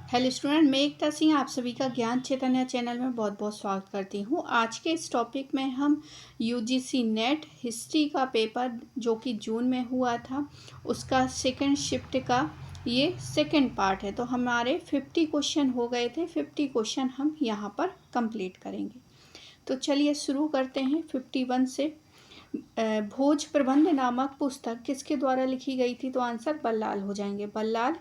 Hello student, मैं एकता सिंह आप सभी का ज्ञान चैतन्य चैनल में बहुत बहुत स्वागत करती हूँ। आज के इस टॉपिक में हम यूजीसी नेट हिस्ट्री का पेपर जो कि जून में हुआ था उसका सेकंड शिफ्ट का ये सेकंड पार्ट है। तो हमारे 50 क्वेश्चन हो गए थे। 50 क्वेश्चन हम यहाँ पर कंप्लीट करेंगे। तो चलिए शुरू करते हैं 51 से। भोज प्रबंध नामक पुस्तक किसके द्वारा लिखी गई थी? तो आंसर बल्लाल हो जाएंगे। बल्लाल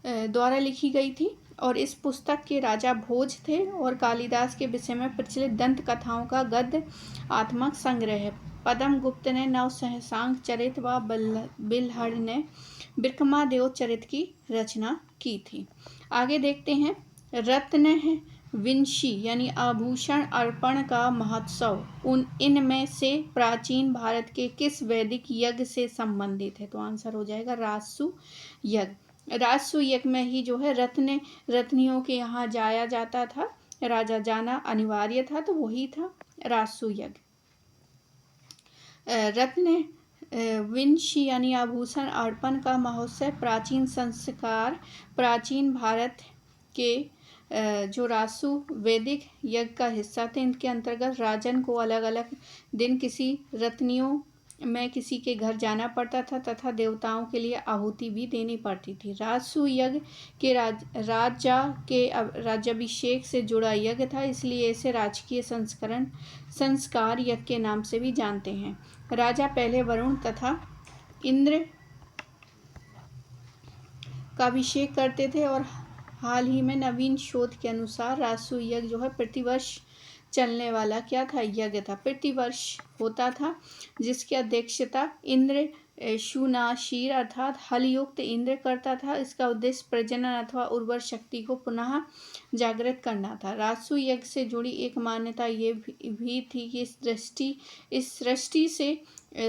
द्वारा लिखी गई थी और इस पुस्तक के राजा भोज थे और कालिदास के विषय में प्रचलित दंत कथाओं का गद्य आत्मक संग्रह है। पद्म गुप्त ने नव सहसांक चरित व बिल्हड़ ने बिक्रमादेव चरित की रचना की थी। आगे देखते हैं। रत्न विंशी यानी आभूषण अर्पण का महोत्सव इनमें से प्राचीन भारत के किस वैदिक यज्ञ से संबंधित है? तो आंसर हो जाएगा राजसु यज्ञ। राजसु यज्ञ में ही जो है रत्नियों के यहाँ जाया जाता था, राजा जाना अनिवार्य था, तो वही था राजसु यज्ञ। रत्न विंशी यानी आभूषण अर्पण का महोत्सव प्राचीन संस्कार प्राचीन भारत के जो राजसु वैदिक यज्ञ का हिस्सा थे। इनके अंतर्गत राजन को अलग अलग दिन किसी रत्नियों में किसी के घर जाना पड़ता था तथा देवताओं के लिए आहुति भी देनी पड़ती थी। राजसु यज्ञ के राजा के राज्याभिषेक से जुड़ा यज्ञ था, इसलिए इसे राजकीय संस्कार यज्ञ के नाम से भी जानते हैं। राजा पहले वरुण तथा इंद्र का अभिषेक करते थे और हाल ही में नवीन शोध के अनुसार राजसु यज्ञ जो है प्रतिवर्ष चलने वाला क्या था? यज्ञ था। प्रतिवर्ष होता था, जिसकी अध्यक्षता इंद्र शुनाशीर अर्थात हलयुक्त इंद्र करता था। इसका उद्देश्य प्रजनन अथवा उर्वर शक्ति को पुनः जागृत करना था। राजसु यज्ञ से जुड़ी एक मान्यता ये भी थी कि इस सृष्टि से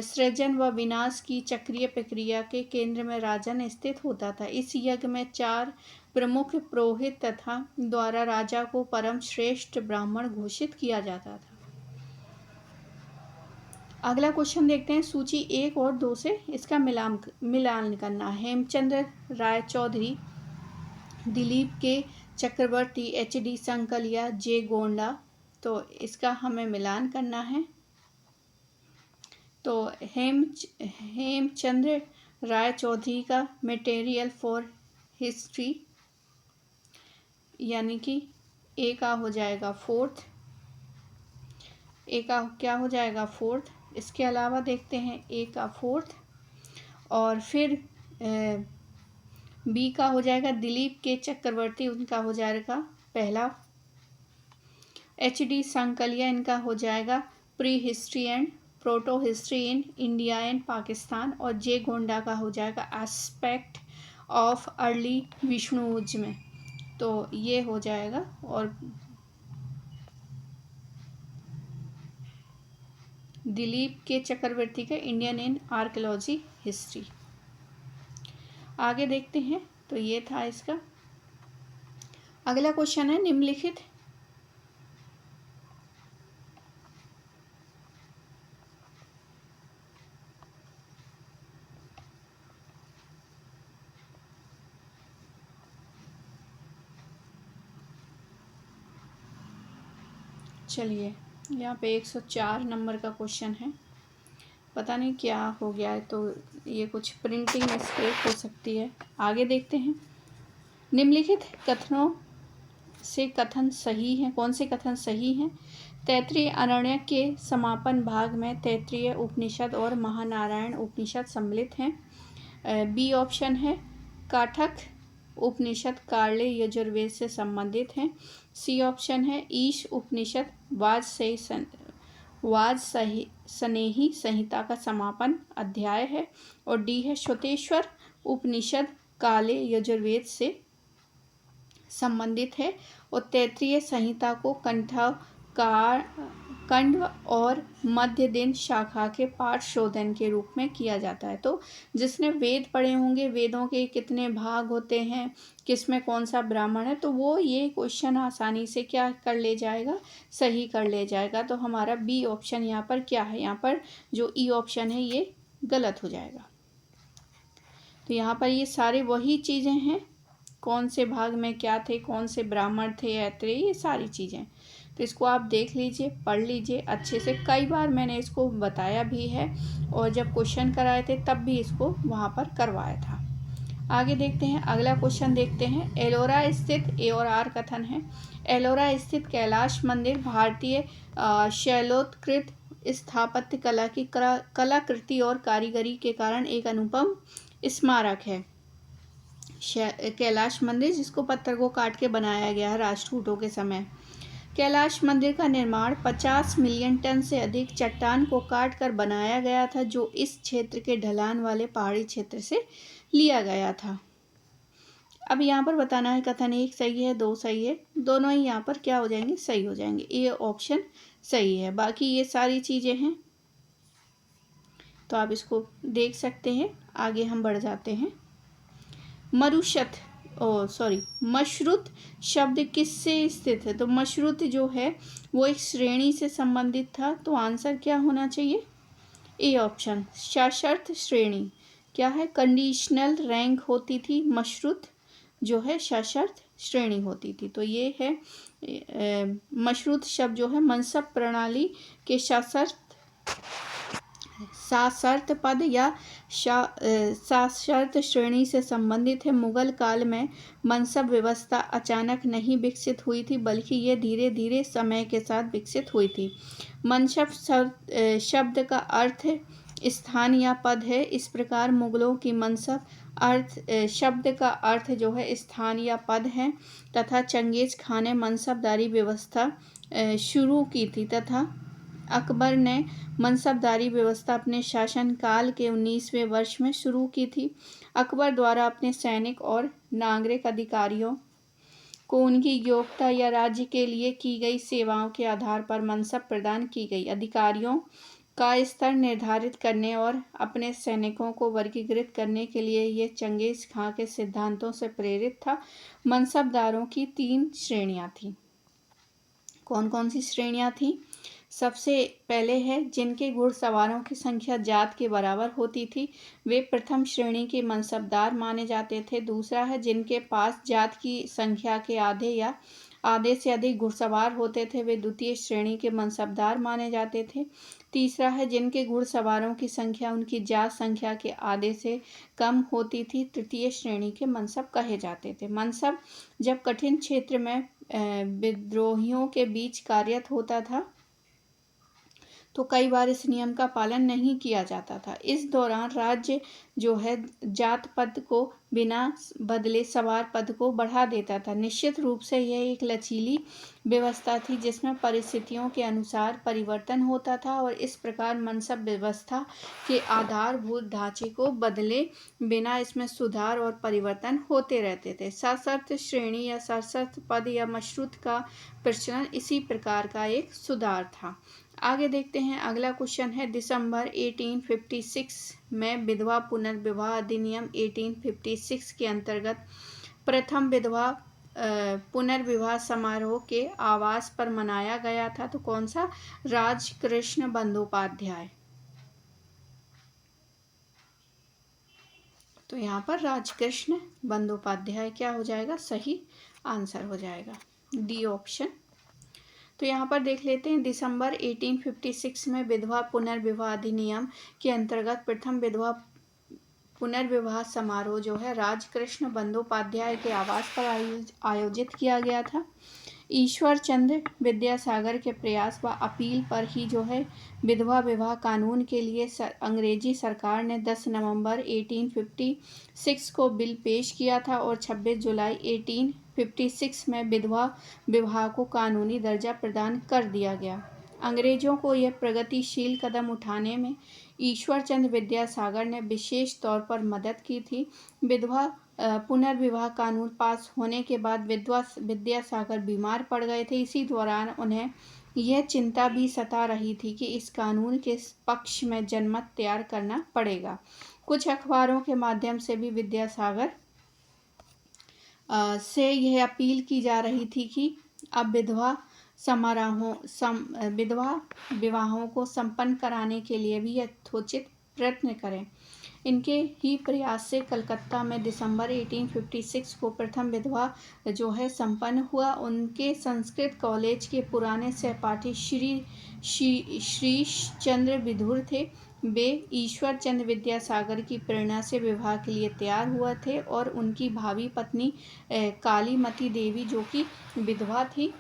सृजन व विनाश की चक्रीय प्रक्रिया के केंद्र में राजन स्थित होता था। इस यज्ञ में 4 प्रमुख पुरोहित तथा द्वारा राजा को परम श्रेष्ठ ब्राह्मण घोषित किया जाता था। अगला क्वेश्चन देखते हैं। सूची 1 और 2 से इसका मिलान करना। हेमचंद्र राय चौधरी, दिलीप के चक्रवर्ती, HD संकलिया, जे गोंडा। तो इसका हमें मिलान करना है। तो हेमचंद्र राय चौधरी का मटेरियल फॉर हिस्ट्री यानी कि ए का हो जाएगा 4th। ए का क्या हो जाएगा? 4th। इसके अलावा देखते हैं ए का 4th और फिर बी का हो जाएगा दिलीप के चक्रवर्ती, उनका हो जाएगा पहला। HD संकलिया इनका हो जाएगा pre history and proto history in India and Pakistan और जे गोंडा का हो जाएगा एस्पेक्ट ऑफ अर्ली विष्णुइज्म। तो ये हो जाएगा। और दिलीप के चक्रवर्ती का इंडियन इन आर्कियोलॉजी हिस्ट्री। आगे देखते हैं। तो ये था इसका। अगला क्वेश्चन है निम्नलिखित चलिए यहाँ पे 104 नंबर का क्वेश्चन है। पता नहीं क्या हो गया है, तो ये कुछ प्रिंटिंग मिस्टेक हो सकती है। आगे देखते हैं। निम्नलिखित कथनों से कथन सही हैं। कौन से कथन सही हैं? तैत्तिरीय अरण्यक के समापन भाग में तैत्तिरीय उपनिषद और महानारायण उपनिषद सम्मिलित हैं। बी ऑप्शन है। काठक उपनिषद कार्ले यजुर्वेद से संबंधित हैं। सी ऑप्शन है। ईश उपनिषद वाजसनेही संहिता का समापन अध्याय है। और डी है श्वेतेश्वर उपनिषद काले यजुर्वेद से संबंधित है और तैत्तिरीय संहिता को कंठ और मध्य दिन शाखा के पाठ शोधन के रूप में किया जाता है। तो जिसने वेद पढ़े होंगे, वेदों के कितने भाग होते हैं, किसमें कौन सा ब्राह्मण है, तो वो ये क्वेश्चन आसानी से क्या कर ले जाएगा? सही कर ले जाएगा। तो हमारा बी ऑप्शन यहाँ पर क्या है? यहाँ पर जो ई ऑप्शन है ये गलत हो जाएगा। तो यहाँ पर ये सारे वही चीज़ें हैं कौन से भाग में क्या थे, कौन से ब्राह्मण थे, ऐत्रेय, ये सारी चीज़ें। तो इसको आप देख लीजिए, पढ़ लीजिए अच्छे से। कई बार मैंने इसको बताया भी है और जब क्वेश्चन कराए थे तब भी इसको वहाँ पर करवाया था। आगे देखते हैं, अगला क्वेश्चन देखते हैं। एलोरा स्थित, ए और आर कथन है, एलोरा स्थित कैलाश मंदिर भारतीय शैलोत्कृत स्थापत्य कला की कलाकृति और कारीगरी के कारण एक अनुपम स्मारक है। कैलाश मंदिर जिसको पत्थर को काट के बनाया गया है राष्ट्रकूटों के समय। कैलाश मंदिर का निर्माण 50 मिलियन टन से अधिक चट्टान को काट कर बनाया गया था, जो इस क्षेत्र के ढलान वाले पहाड़ी क्षेत्र से लिया गया था। अब यहाँ पर बताना है कथन 1 सही है, 2 सही है, दोनों ही यहाँ पर क्या हो जाएंगे, सही हो जाएंगे। ये ऑप्शन सही है, बाकी ये सारी चीज़ें हैं तो आप इसको देख सकते हैं। आगे हम बढ़ जाते हैं। मशरुत शब्द किससे स्थित है? तो मशरुत जो है वो एक श्रेणी से संबंधित था, तो आंसर क्या होना चाहिए, ए ऑप्शन, सशर्त श्रेणी। क्या है, कंडीशनल रैंक होती थी, मशरुत जो है सशर्त श्रेणी होती थी। तो ये है मशरुत शब्द जो है मनसब प्रणाली के साशर्त पद या साशर्त श्रेणी से संबंधित है। मुगल काल में मनसब व्यवस्था अचानक नहीं विकसित हुई थी, बल्कि ये धीरे धीरे समय के साथ विकसित हुई थी। मनसब शब्द का अर्थ स्थान या पद है। इस प्रकार मुगलों की मनसब शब्द का अर्थ जो है स्थान या पद है, तथा चंगेज खान ने मनसबदारी व्यवस्था शुरू की थी, तथा अकबर ने मनसबदारी व्यवस्था अपने शासनकाल के 19वें वर्ष में शुरू की थी। अकबर द्वारा अपने सैनिक और नागरिक अधिकारियों को उनकी योग्यता या राज्य के लिए की गई सेवाओं के आधार पर मनसब प्रदान की गई। अधिकारियों का स्तर निर्धारित करने और अपने सैनिकों को वर्गीकृत करने के लिए ये चंगेज खां के सिद्धांतों से प्रेरित था। मनसबदारों की 3 श्रेणियां थीं। कौन कौन सी श्रेणियां थीं? सबसे पहले है जिनके घुड़सवारों की संख्या जात के बराबर होती थी, वे प्रथम श्रेणी के मनसबदार माने जाते थे। दूसरा है जिनके पास जात की संख्या के आधे या आधे से अधिक घुड़सवार होते थे, वे द्वितीय श्रेणी के मनसबदार माने जाते थे। तीसरा है जिनके घुड़सवारों की संख्या उनकी जात संख्या के आधे से कम होती थी, तृतीय श्रेणी के मनसब कहे जाते थे। मनसब जब कठिन क्षेत्र में विद्रोहियों के बीच कार्यरत होता था तो कई बार इस नियम का पालन नहीं किया जाता था। इस दौरान राज्य जो है जात पद को बिना बदले सवार पद को बढ़ा देता था। निश्चित रूप से यह एक लचीली व्यवस्था थी जिसमें परिस्थितियों के अनुसार परिवर्तन होता था और इस प्रकार मनसब व्यवस्था के आधारभूत ढांचे को बदले बिना इसमें सुधार और परिवर्तन होते रहते थे। सशर्त श्रेणी या सशर्त पद या मशरूत का प्रचलन इसी प्रकार का एक सुधार था। आगे देखते हैं, अगला क्वेश्चन है, दिसंबर 1856 में विधवा पुनर्विवाह अधिनियम 1856 के अंतर्गत प्रथम विधवा पुनर्विवाह समारोह के आवास पर मनाया गया था। तो कौन सा? राजकृष्ण बंदोपाध्याय। तो यहाँ पर राजकृष्ण बंदोपाध्याय क्या हो जाएगा, सही आंसर हो जाएगा, डी ऑप्शन। तो यहाँ पर देख लेते हैं, दिसंबर 1856 में विधवा पुनर्विवाह अधिनियम के अंतर्गत प्रथम विधवा पुनर्विवाह समारोह जो है राजकृष्ण बंदोपाध्याय के आवास पर आयोजित किया गया था। ईश्वर चंद्र विद्यासागर के प्रयास व अपील पर ही जो है विधवा विवाह कानून के लिए अंग्रेजी सरकार ने 10 नवंबर 1856 को बिल पेश किया था और 26 जुलाई 1856 में विधवा विवाह को कानूनी दर्जा प्रदान कर दिया गया। अंग्रेजों को यह प्रगतिशील कदम उठाने में ईश्वर चंद्र विद्यासागर ने विशेष तौर पर मदद की थी। विधवा पुनर्विवाह कानून पास होने के बाद विद्यासागर बीमार पड़ गए थे। इसी दौरान उन्हें यह चिंता भी सता रही थी कि इस कानून के पक्ष में जनमत तैयार करना पड़ेगा। कुछ अखबारों के माध्यम से भी विद्यासागर से यह अपील की जा रही थी कि अब विधवा विवाहों को संपन्न कराने के लिए भी यथोचित प्रयत्न करें। इनके ही प्रयास से कलकत्ता में दिसंबर 1856 को प्रथम विधवा जो है संपन्न हुआ। उनके संस्कृत कॉलेज के पुराने सहपाठी श्रीश चंद्र विधुर थे। वे ईश्वर चंद्र विद्यासागर की प्रेरणा से विवाह के लिए तैयार हुए थे और उनकी भावी पत्नी कालीमती देवी जो कि विधवा थी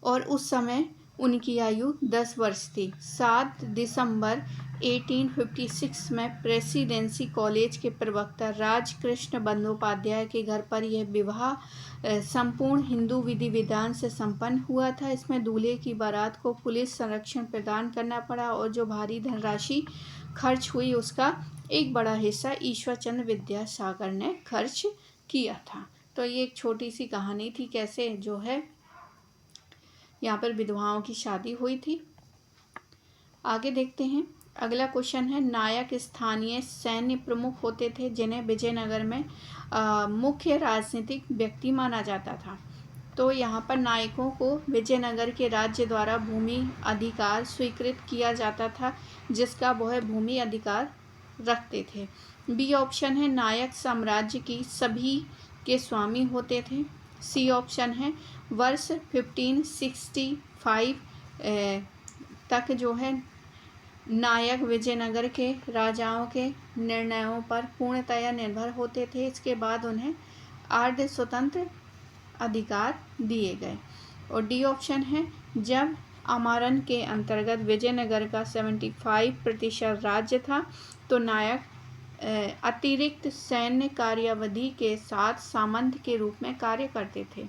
और उस समय उनकी आयु 10 वर्ष थी। 7 दिसंबर 1856 में प्रेसिडेंसी कॉलेज के प्रवक्ता राजकृष्ण बंदोपाध्याय के घर पर यह विवाह संपूर्ण हिंदू विधि विधान से संपन्न हुआ था। इसमें दूल्हे की बारात को पुलिस संरक्षण प्रदान करना पड़ा और जो भारी धनराशि खर्च हुई उसका एक बड़ा हिस्सा ईश्वर चंद्र विद्यासागर ने खर्च किया था। तो ये एक छोटी सी कहानी थी कैसे जो है यहाँ पर विधवाओं की शादी हुई थी। आगे देखते हैं। अगला क्वेश्चन है, नायक स्थानीय सैन्य प्रमुख होते थे जिन्हें विजयनगर में मुख्य राजनीतिक व्यक्ति माना जाता था। तो यहाँ पर नायकों को विजयनगर के राज्य द्वारा भूमि अधिकार स्वीकृत किया जाता था जिसका वह भूमि अधिकार रखते थे। बी ऑप्शन है, नायक साम्राज्य की सभी के स्वामी होते थे। सी ऑप्शन है, वर्ष 1565 तक जो है नायक विजयनगर के राजाओं के निर्णयों पर पूर्णतया निर्भर होते थे। इसके बाद उन्हें अर्ध स्वतंत्र अधिकार दिए गए। और डी ऑप्शन है, जब आमरण के अंतर्गत विजयनगर का 75% राज्य था तो नायक अतिरिक्त सैन्य कार्यावधि के साथ सामंत के रूप में कार्य करते थे।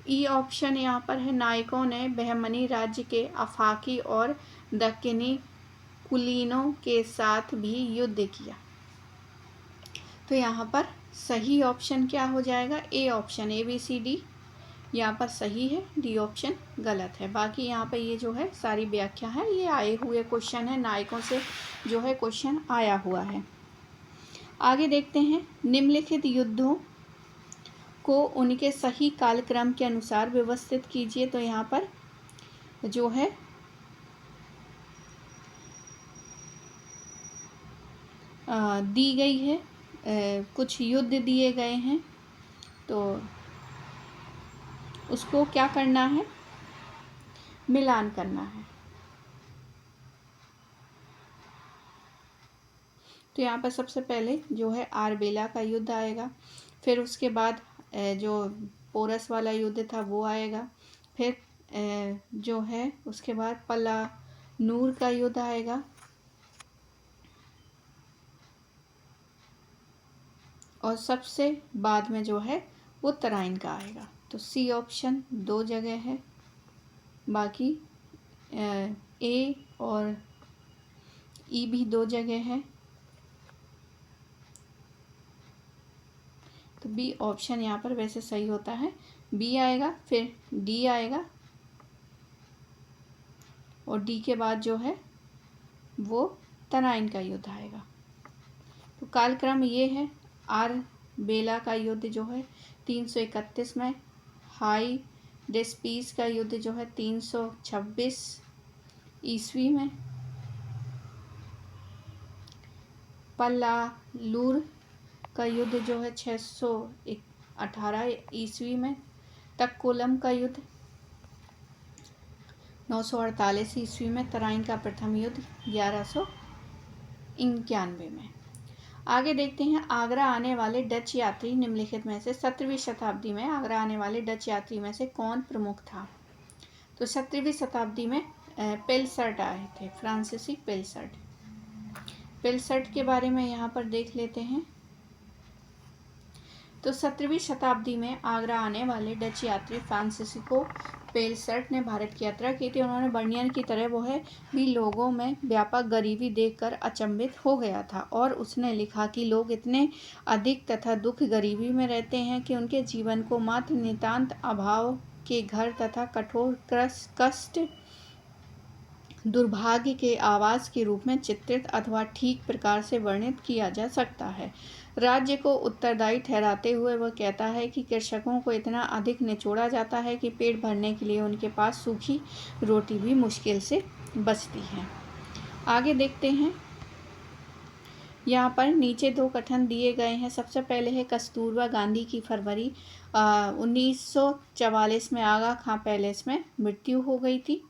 ई ऑप्शन यहाँ पर है, नायकों ने बहमनी राज्य के अफाकी और दक्कनी कुलीनों के साथ भी युद्ध किया। तो यहाँ पर सही ऑप्शन क्या हो जाएगा? ए ऑप्शन, ABCD यहाँ पर सही है, डी ऑप्शन गलत है। बाकी यहाँ पर ये जो है सारी व्याख्या है, ये आए हुए क्वेश्चन है, नायकों से जो है क्वेश्चन आया हुआ है। आगे देखते हैं, निम्नलिखित युद्धों को उनके सही कालक्रम के अनुसार व्यवस्थित कीजिए। तो यहाँ पर जो है दी गई है, कुछ युद्ध दिए गए हैं तो उसको क्या करना है, मिलान करना है। तो यहाँ पर सबसे पहले जो है आरबेला का युद्ध आएगा, फिर उसके बाद जो पोरस वाला युद्ध था वो आएगा, फिर जो है उसके बाद पलानूर का युद्ध आएगा और सबसे बाद में जो है वो तराइन का आएगा। तो सी ऑप्शन 2 जगह है, बाकी ए और ई भी 2 जगह है। तो बी ऑप्शन यहाँ पर वैसे सही होता है, बी आएगा, फिर डी आएगा और डी के बाद जो है वो तराइन का युद्ध आएगा। तो कालक्रम ये है, आरबेला का युद्ध जो है 331 में, हाई डेस्पीस का युद्ध जो है 326 ईस्वी में, पलालूर का युद्ध जो है 618 ईस्वी में, तक्कोलम का युद्ध 948 ईस्वी में, तराइन का प्रथम युद्ध 1191 में। आगे देखते हैं, आगरा आने वाले डच यात्री निम्नलिखित में से 17वीं शताब्दी में आगरा आने वाले डच यात्री में से कौन प्रमुख था? तो 17वीं शताब्दी में पेलसर्ट आए थे, फ्रांसीसी पेलसर्ट। पेलसर्ट के बारे में यहाँ पर देख लेते हैं। तो 17वीं शताब्दी में आगरा आने वाले डच यात्री फ्रांसिस्को पेलसर्ट ने भारत की यात्रा की थी। उन्होंने बर्नियर की तरह वो है भी लोगों में व्यापक गरीबी देखकर अचंभित हो गया था और उसने लिखा कि लोग इतने अधिक तथा दुख गरीबी में रहते हैं कि उनके जीवन को मात्र नितांत अभाव के घर तथा कठोर कष्ट दुर्भाग्य के आवास के रूप में चित्रित अथवा ठीक प्रकार से वर्णित किया जा सकता है। राज्य को उत्तरदायी ठहराते हुए वह कहता है कि कृषकों को इतना अधिक निचोड़ा जाता है कि पेट भरने के लिए उनके पास सूखी रोटी भी मुश्किल से बचती है। आगे देखते हैं, यहाँ पर नीचे दो कथन दिए गए हैं। सबसे पहले है कस्तूरबा गांधी की फरवरी 1944 में आगा खां पैलेस में मृत्यु हो गई थी।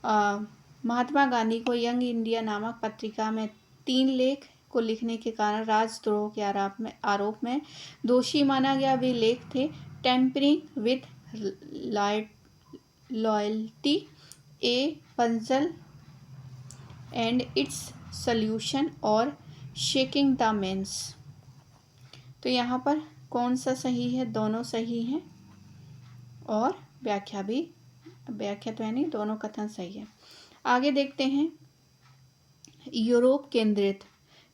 महात्मा गांधी को यंग इंडिया नामक पत्रिका में 3 लेख को लिखने के कारण राजद्रोह के आरोप में दोषी माना गया। वे लेख थे tampering with loyalty, a puzzle and its solution और शेकिंग द मेंस। तो यहाँ पर कौन सा सही है? दोनों सही हैं और व्याख्या तो है नहीं, दोनों कथन सही है। आगे देखते हैं, यूरोप केंद्रित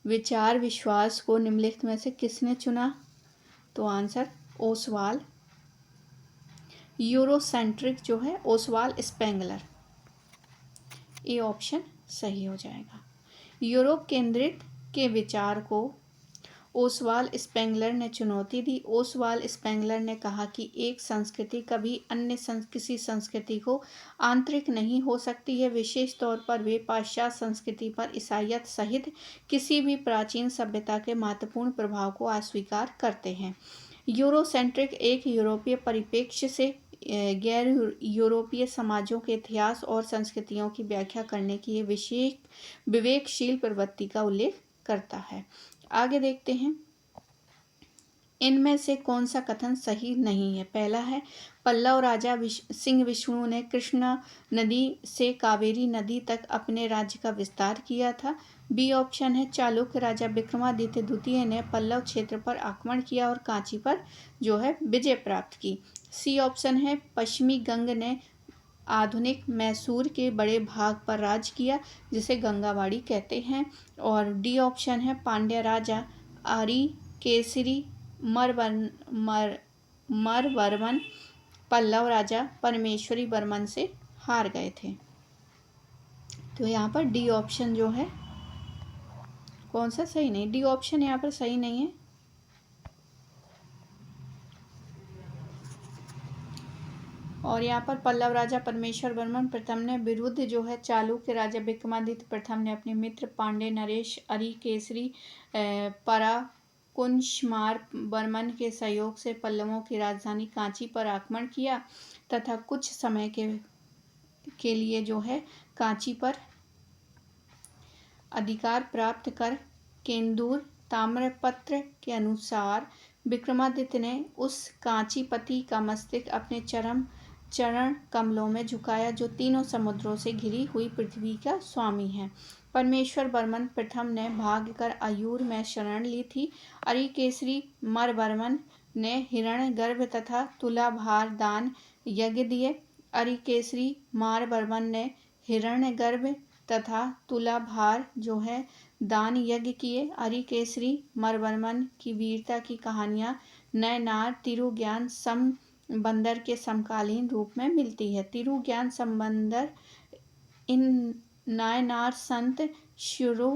विचार विश्वास को निम्नलिखित में से किसने चुना? तो आंसर ओसवाल। यूरोसेंट्रिक जो है ओसवाल स्पेंगलर, ये ऑप्शन सही हो जाएगा। यूरोप केंद्रित के विचार को ओसवाल स्पेंगलर ने चुनौती दी। ओसवाल स्पेंगलर ने कहा कि एक संस्कृति कभी अन्य किसी संस्कृति को आंतरिक नहीं हो सकती है, विशेष तौर पर वे पाश्चात्य संस्कृति पर ईसाइयत सहित किसी भी प्राचीन सभ्यता के महत्वपूर्ण प्रभाव को अस्वीकार करते हैं। यूरोसेंट्रिक एक यूरोपीय परिप्रेक्ष्य से गैर यूरोपीय समाजों के इतिहास और संस्कृतियों की व्याख्या करने की विशेष विवेकशील प्रवृत्ति का उल्लेख करता है। आगे देखते हैं, इनमें से कौन सा कथन सही नहीं है? पहला है पल्लव राजा सिंह विष्णु ने कृष्णा नदी से कावेरी नदी तक अपने राज्य का विस्तार किया था। बी ऑप्शन है चालुक्य राजा विक्रमादित्य द्वितीय ने पल्लव क्षेत्र पर आक्रमण किया और कांची पर जो है विजय प्राप्त की। सी ऑप्शन है पश्चिमी गंग ने आधुनिक मैसूर के बड़े भाग पर राज किया, जिसे गंगावाड़ी कहते हैं। और डी ऑप्शन है पांड्या राजा आरी केसरी मरवर्मन पल्लव राजा परमेश्वरी वर्मन से हार गए थे। तो यहाँ पर डी ऑप्शन जो है कौन सा सही नहीं? डी ऑप्शन यहाँ पर सही नहीं है। और यहाँ पर पल्लव राजा परमेश्वर वर्मन प्रथम ने विरुद्ध जो है चालुक्य राजा विक्रमादित्य प्रथम ने अपने मित्र पांडे नरेश अरि केसरी पराकुंशमार वर्मन के सहयोग से पल्लवों की राजधानी कांची पर आक्रमण किया तथा कुछ समय के लिए जो है कांची पर अधिकार प्राप्त कर केंदूर ताम्रपत्र के अनुसार विक्रमादित्य ने उस कांचीपति का मस्तक अपने चरण कमलों में झुकाया, जो तीनों समुद्रों से घिरी हुई पृथ्वी का स्वामी है। परमेश्वर वर्मन प्रथम ने भागकर अयूर में शरण ली थी। अरिकेसरी मरवर्मन ने हिरण्यगर्भ तथा तुलाभार दान यज्ञ दिए। अरिकेसरी मारवर्मन ने हिरण्यगर्भ तथा तुलाभार जो है दान यज्ञ किए। अरिकेसरी मरवर्मन की वीरता की कहानियाँ नयनार तिरुज्ञान समबंदर के समकालीन रूप में मिलती है। तिरुज्ञान समबंदर इन नायनार संत शुरु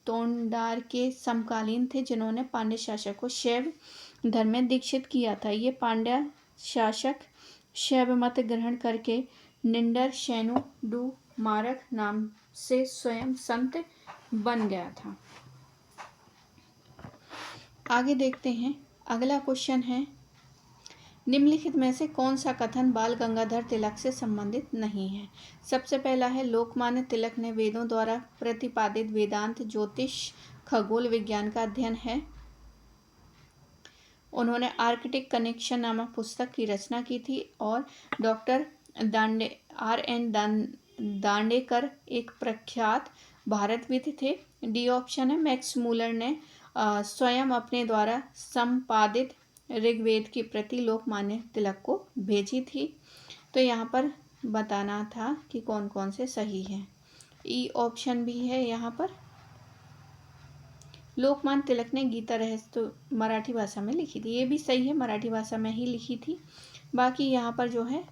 तोंडार के समकालीन थे, जिन्होंने पांड्य शासक को शैव धर्म में दीक्षित किया था। ये पांड्य शासक शैव मत ग्रहण करके निंडर शैनु डू मारक नाम से स्वयं संत बन गया था। आगे देखते हैं, अगला क्वेश्चन है, निम्नलिखित में से कौन सा कथन बाल गंगाधर तिलक से संबंधित नहीं है? सबसे पहला है लोकमान्य तिलक ने वेदों द्वारा प्रतिपादित वेदांत ज्योतिष खगोल विज्ञान का अध्ययन है। उन्होंने आर्कटिक कनेक्शन नामक पुस्तक की रचना की थी और डॉक्टर R.N. दांडेकर एक प्रख्यात भारतविद थे। डी ऑप्शन है मैक्स मूलर ने स्वयं अपने द्वारा संपादित ऋग्वेद की प्रति लोकमान्य तिलक को भेजी थी। तो यहाँ पर बताना था कि कौन कौन से सही हैं। ई ऑप्शन भी है यहाँ पर। लोकमान्य तिलक ने गीता रहस्य तो मराठी भाषा में लिखी थी, ये भी सही है, मराठी भाषा में ही लिखी थी। बाकी यहाँ पर जो है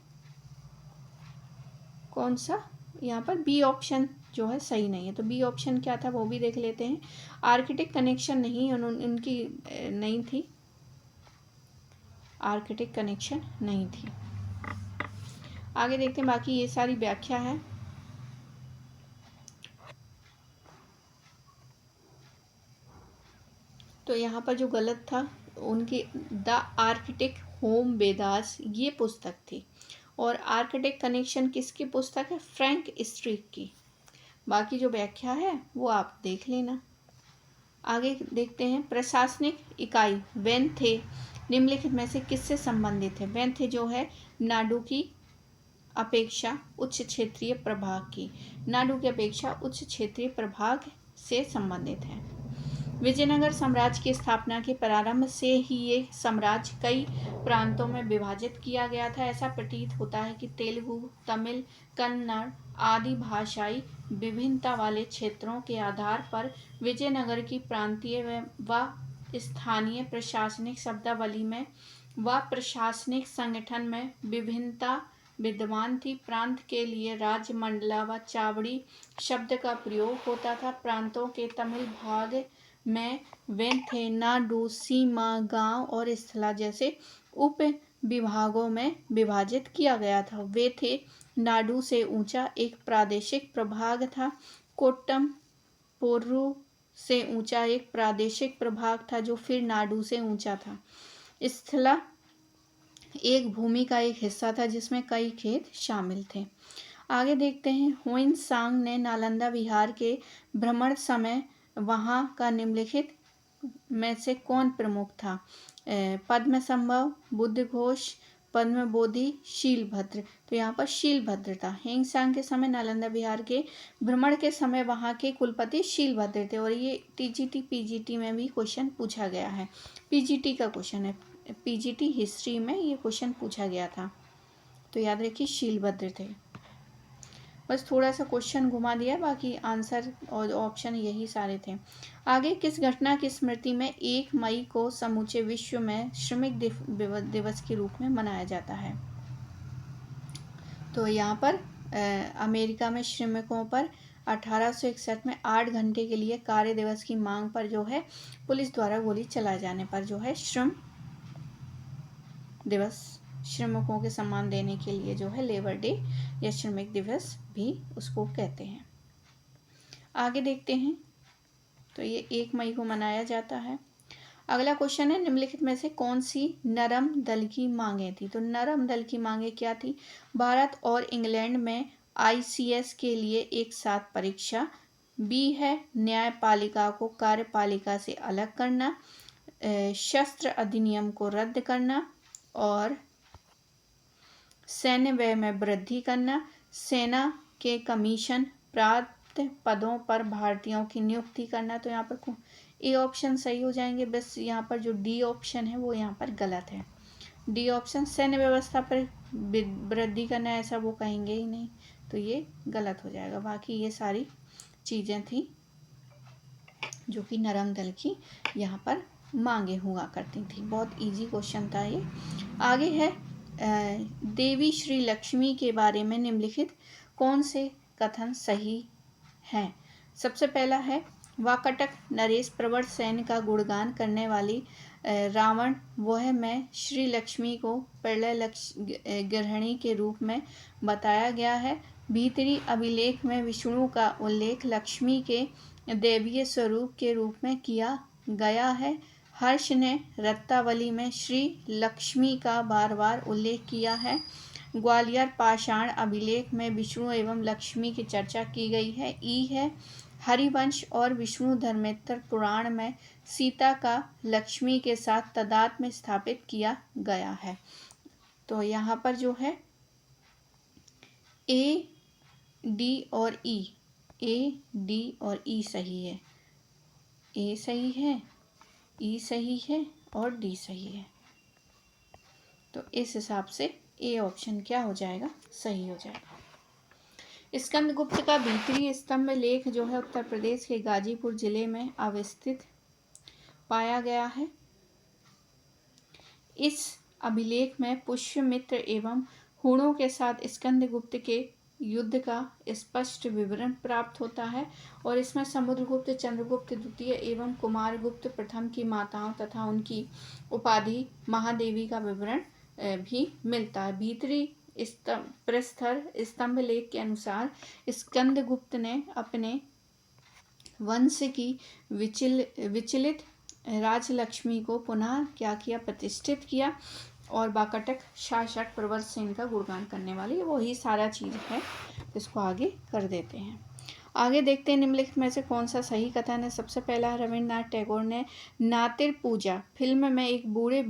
कौन सा, यहाँ पर बी ऑप्शन जो है सही नहीं है। तो बी ऑप्शन क्या था वो भी देख लेते हैं। आर्कटिक कनेक्शन नहीं, उनकी नहीं थी, आर्कटिक कनेक्शन नहीं थी। आगे देखते हैं, बाकी ये सारी व्याख्या है। तो यहाँ पर जो गलत था उनकी द आर्किटेक्ट होम वेदास ये पुस्तक थी, और आर्किटेक्ट कनेक्शन किसकी पुस्तक है? फ्रैंक स्ट्रीक की। बाकी जो व्याख्या है वो आप देख लेना। आगे देखते हैं, प्रशासनिक इकाई वेंथे निम्नलिखित में से किससे संबंधित है? वेंथे जो है नाडु की अपेक्षा उच्च क्षेत्रीय प्रभाग की, नाडु की अपेक्षा उच्च क्षेत्रीय प्रभाग से संबंधित है। विजयनगर साम्राज्य की स्थापना के प्रारंभ से ही ये साम्राज्य कई प्रांतों में विभाजित किया गया था। ऐसा प्रतीत होता है कि तेलुगु, तमिल, कन्नड़ आदि भाषाई विभिन्नता वाले क्षेत्रों के आधार पर विजयनगर की प्रांतीय व स्थानीय प्रशासनिक शब्दावली में व प्रशासनिक संगठन में विभिन्नता विद्यमान थी। प्रांत के लिए राज्य, मंडला व चावड़ी शब्द का प्रयोग होता था। प्रांतों के तमिल भाग में वेंथे, नाडु, सीमा, गांव और स्थला जैसे उप विभागों में विभाजित किया गया था। वेंथे नाडु से ऊंचा एक प्रादेशिक प्रभाग था। कोट्टम पोर्रू से ऊंचा एक प्रादेशिक प्रभाग था जो फिर नाडु से ऊंचा था। स्थला एक भूमि का एक हिस्सा था जिसमें कई खेत शामिल थे। आगे देखते हैं, हुइन सांग ने नालंदा विहार के भ्रमण समय वहां का निम्नलिखित में से कौन प्रमुख था? पद्मसंभव, बुद्धघोष, पद्मबोधि, शीलभद्र। तो यहाँ पर शीलभद्र था। हिंगसांग के समय नालंदा विहार के भ्रमण के समय वहाँ के कुलपति शीलभद्र थे, और ये टीजीटी पीजीटी में भी क्वेश्चन पूछा गया है। पीजीटी का क्वेश्चन है, पीजीटी हिस्ट्री में ये क्वेश्चन पूछा गया था, तो याद रखिए शीलभद्र थे। बस थोड़ा सा क्वेश्चन घुमा दिया, बाकी आंसर और ऑप्शन यही सारे थे। आगे, किस घटना की स्मृति में 1 मई को समूचे विश्व में श्रमिक दिवस के रूप में मनाया जाता है? तो यहाँ पर अमेरिका में श्रमिकों पर 1861 में 8 घंटे के लिए कार्य दिवस की मांग पर जो है पुलिस द्वारा गोली चलाए जाने पर जो है श्रम दिवस, श्रमिकों के सम्मान देने के लिए जो है लेबर डे या श्रमिक दिवस भी उसको कहते हैं। आगे देखते हैं, तो ये 1 मई को मनाया जाता है। अगला क्वेश्चन है, निम्नलिखित में से कौन सी नरम दल की मांगें थी? तो नरम दल की मांगें क्या थी? भारत और इंग्लैंड में ICS के लिए एक साथ परीक्षा। बी है न्यायपालिका को कार्यपालिका से अलग करना, शस्त्र अधिनियम को रद्द करना और सैन्य व्यय में वृद्धि करना, सेना के कमीशन प्राप्त पदों पर भारतीयों की नियुक्ति करना। तो यहाँ पर ए ऑप्शन सही हो जाएंगे। बस यहाँ पर जो डी ऑप्शन है वो यहाँ पर गलत है। डी ऑप्शन सैन्य व्यवस्था पर वृद्धि करना, ऐसा वो कहेंगे ही नहीं, तो ये गलत हो जाएगा। बाकी ये सारी चीज़ें थी जो कि नरम दल की यहाँ पर मांगे हुआ करती थी। बहुत इजी क्वेश्चन था ये। आगे है, देवी श्री लक्ष्मी के बारे में निम्नलिखित कौन से कथन सही हैं? सबसे पहला है, वाकटक नरेश प्रवर सेन का गुणगान करने वाली रावण वह में श्री लक्ष्मी को प्रलय गृहिणी के रूप में बताया गया है। भीतरी अभिलेख में विष्णु का उल्लेख लक्ष्मी के दैवीय स्वरूप के रूप में किया गया है। हर्ष ने रत्तावली में श्री लक्ष्मी का बार बार उल्लेख किया है। ग्वालियर पाषाण अभिलेख में विष्णु एवं लक्ष्मी की चर्चा की गई है। ई है, हरिवंश और विष्णु धर्मेत्तर पुराण में सीता का लक्ष्मी के साथ तादात्म्य स्थापित किया गया है। तो यहाँ पर जो है ए, डी और ई, ए, डी और ई सही है। ए सही है, ई सही है और डी सही है। तो इस हिसाब से ए ऑप्शन क्या हो जाएगा? सही हो जाएगा। स्कंदगुप्त का भीतरी स्तंभ लेख जो है उत्तर प्रदेश के गाजीपुर जिले में अवस्थित पाया गया है। इस अभिलेख में पुष्यमित्र एवं हूणों के साथ स्कंदगुप्त के युद्ध का स्पष्ट विवरण प्राप्त होता है, और इसमें समुद्रगुप्त, चंद्रगुप्त द्वितीय एवं कुमारगुप्त प्रथम की माताओं तथा उनकी उपाधि महादेवी का विवरण भी मिलता है। भीतरी प्रस्तर स्तंभ लेख के अनुसार स्कंदगुप्त ने अपने वंश की विचलित राजलक्ष्मी को पुनः क्या किया, प्रतिष्ठित किया, और वाकाटक शासक प्रवर सेन का गुणगान करने वाली वही सारा चीज़ है। इसको आगे कर देते हैं। आगे देखते हैं निम्नलिखित में से कौन सा सही कथन है। सबसे पहला, रविन्द्रनाथ टैगोर ने नातिर पूजा फिल्म में एक बूढ़े